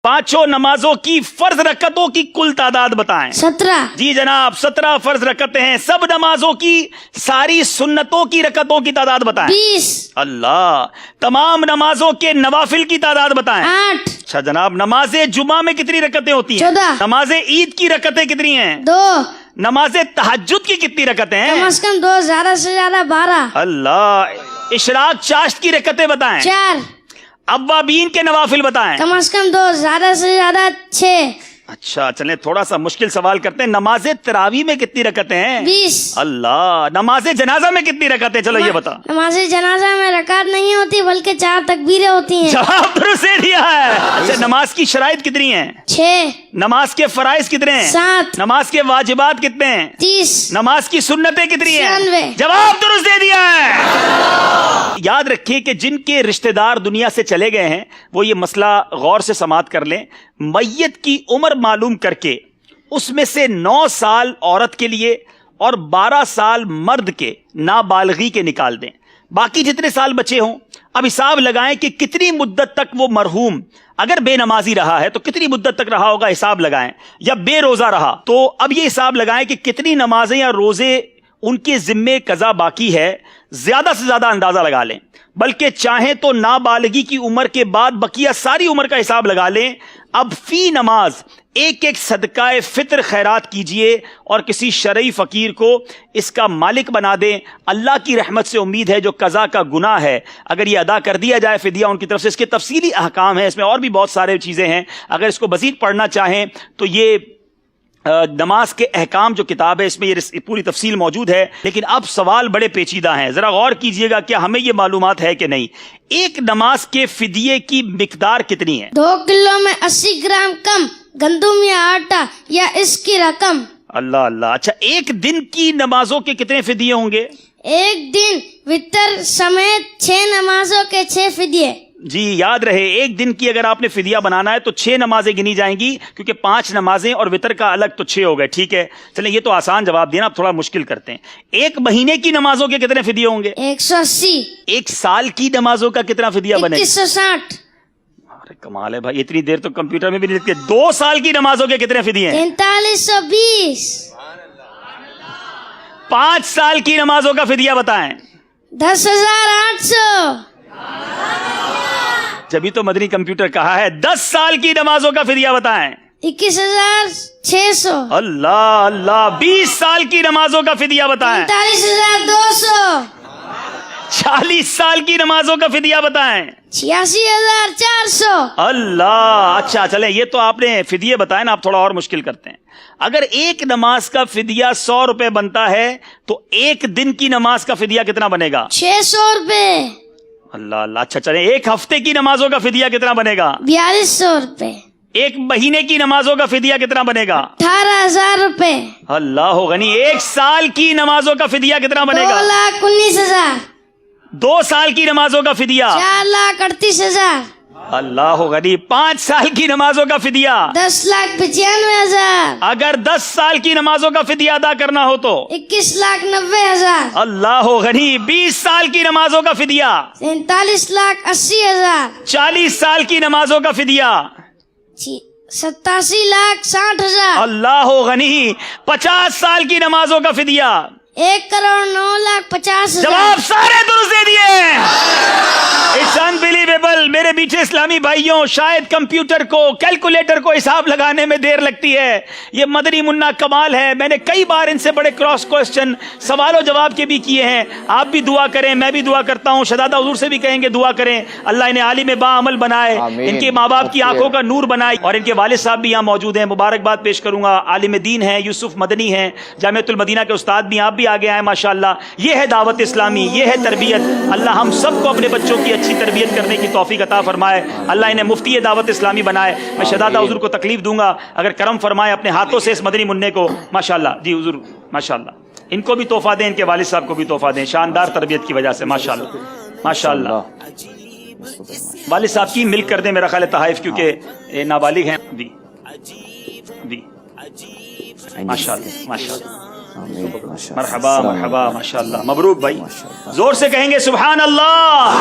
पांचों नमाजों की फर्ज रकतों की कुल तादाद बताएं। 17। जी जनाब, 17 फर्ज रकतें हैं। सब नमाजों की सारी सुन्नतों की रकतों की तादाद बताएं। 20। अल्लाह। तमाम नमाजों के नवाफिल की तादाद बताएं। 8। अच्छा जनाब, नमाजे जुमा में कितनी रकतें होती हैं? 14। नमाजे ईद की रकतें कितनी हैं? 2। नमाजे तहज्जुद की कितनी रकतें हैं? कम से कम 2, ज्यादा से ज्यादा 12। अल्लाह। इशराक चाश्त की रकतें बताएं। 4। अव्वाबीन के नवाफिल बताएं। कम से कम 2, ज्यादा से ज्यादा 6। अच्छा चलें, थोड़ा सा मुश्किल सवाल करते हैं। नमाजे तरावी में कितनी रकतें हैं? 20। अल्लाह। नमाजे जनाजा में कितनी रकतें? चलो ये बता। नमाज जनाजा में रकात नहीं होती बल्कि 4 तकबीरें होती हैं। जवाब दुरुस्त दे दिया है। अच्छा, नमाज की शराइत कितनी हैं? 6। नमाज के फराइज कितने हैं? 7। नमाज के वाजिबात कितने हैं? 30। नमाज की सुन्नतें कितनी हैं? 96। जवाब दुरुस्त दे दिया है। याद रखिए कि जिनके रिश्तेदार दुनिया से चले गए हैं वो ये मसला गौर से समात कर लें। मैयत की उम्र मालूम करके उसमें से 9 साल औरत के लिए और 12 साल मर्द के नाबालगी के निकाल दें। बाकी जितने साल बचे हों अब हिसाब लगाएं कि कितनी मुद्दत तक वो मरहूम अगर बेनमाजी रहा है तो कितनी मुद्दत तक रहा होगा, हिसाब लगाएं। या बेरोजा रहा तो अब ये हिसाब लगाएं कि कितनी नमाजें या रोजे उनके जिम्मे कज़ा बाकी है। ज्यादा से ज्यादा अंदाजा लगा लें, बल्कि चाहें तो नाबालगी की उम्र के बाद बकिया सारी उम्र का हिसाब लगा लें। अब फी नमाज एक एक सदकाए फित्र खैरात कीजिए और किसी शरई फकीर को इसका मालिक बना दें। अल्लाह की रहमत से उम्मीद है जो कज़ा का गुनाह है अगर ये अदा कर दिया जाए फिदिया उनकी तरफ से। इसके तफसीली अहकाम है, इसमें और भी बहुत सारे चीजें हैं। अगर इसको मजीद पढ़ना चाहें तो ये नमाज के अहकाम जो किताब है इसमें ये पूरी तफसील मौजूद है। लेकिन अब सवाल बड़े पेचीदा हैं, जरा गौर कीजिएगा, क्या हमें ये मालूमात है कि नहीं। एक नमाज के फिदिये की मिकदार कितनी है? 2 किलो में 80 ग्राम कम गंदुम या आटा या इसकी रकम। अल्लाह अल्लाह। अच्छा, एक दिन की नमाजों के कितने फिदिये होंगे? एक दिन वितर समेत 6 नमाजों के 6 फिदिये। जी याद रहे, एक दिन की अगर आपने फिदिया बनाना है तो 6 नमाजें गिनी जाएंगी, क्योंकि 5 नमाजें और वितर का अलग तो 6 हो गए। ठीक है, चलें ये तो आसान जवाब दिया ना, अब थोड़ा मुश्किल करते हैं। एक महीने की नमाजों के कितने फिदिये होंगे? 180। एक साल की नमाजों का कितना फिदिया बनेगा? 2160। अरे कमाल है भाई, इतनी देर तो कंप्यूटर में भी नहीं लिखते। 2 साल की नमाजों के कितने फिदिये हैं? 4320। 5 साल की नमाजों का फिदिया बताएं। 10,800। जब तो मदनी कंप्यूटर कहा है। 10 साल की नमाजों का फिदिया बताएं। 21,600। अल्लाह अल्लाह। 20 साल की नमाजों का फिदिया बताएं। 45,200। 40 साल की नमाजों का फिदिया बताएं। 86,400। अल्लाह। अच्छा चले, ये तो आपने फिदिये बताए ना, आप थोड़ा और मुश्किल करते हैं। अगर एक नमाज का फिदिया 100 रुपए बनता है तो एक दिन की नमाज का फिदिया कितना बनेगा? 600 रुपए। अल्लाह अल्लाह। अच्छा चले, एक हफ्ते की नमाजों का फिदिया कितना बनेगा? 4200 रुपए। एक महीने की नमाजों का फिदिया कितना बनेगा? 18,000 रुपए। अल्लाह गनी। एक साल की नमाजों का फिदिया कितना बनेगा? 2,19,000। 2 साल की नमाजों का फिदिया? 4,38,000। अल्लाह गनी। 5 साल की नमाजों का फिदिया? 10,95,000। अगर 10 साल की नमाजों का फिदिया अदा करना हो तो? 21,90,000। अल्लाह गनी। 20 साल की नमाजों का फिदिया? 43,80,000। 40 साल की नमाजों का फिदिया? 87,60,000। अल्लाह गनी। 50 साल की नमाजों का फिदिया? 1,09,50,000। जवाब सारे दुरुस्त दे दिए। It's unbelievable. मेरे पीछे इस्लामी भाइयों, शायद कंप्यूटर को, कैलकुलेटर को हिसाब लगाने में देर लगती है। ये मदनी मुन्ना कमाल है। मैंने कई बार इनसे बड़े क्रॉस क्वेश्चन सवालों जवाब के भी किए हैं। आप भी दुआ करें, मैं भी दुआ करता हूँ, शहजादा हुजूर से भी कहेंगे दुआ करें। अल्लाह इन्हें आलिम बाअमल बनाए, इनके माँ बाप की आंखों का नूर बनाए। और इनके वालिद साहब भी यहाँ मौजूद हैं, मुबारकबाद पेश करूंगा। आलिम दीन है, यूसुफ मदनी हैं, जामिअतुल मदीना के उस्ताद भी, आप भी आगे आए माशाअल्लाह। ये है दावत इस्लामी, ये है तरबियत। अल्लाह हम सबको अपने बच्चों की अच्छी तरबियत करने की तौफीक अता फरमाए। अल्लाह इन्हें मुफ्ती दावत इस्लामी बनाए। मैं शहजादा हुजूर को तकलीफ दूंगा अगर करम फरमाए अपने हाथों से इस मदनी मुन्ने को। माशाअल्लाह जी हुजूर, माशाअल्लाह। इनको भी तोहफा दें, इनके वालिद साहब को भी तोहफा दें, शानदार तरबियत की वजह से। माशाअल्लाह माशाअल्लाह। वालिद साहब की मिल्क कर दें मेरा ख्याल है तहाइफ, क्योंकि नाबालिग हैं। जी जी माशाअल्लाह माशाअल्लाह। मरहबा मरहबा माशाअल्लाह। मबरूक भाई, जोर से कहेंगे सुभान अल्लाह।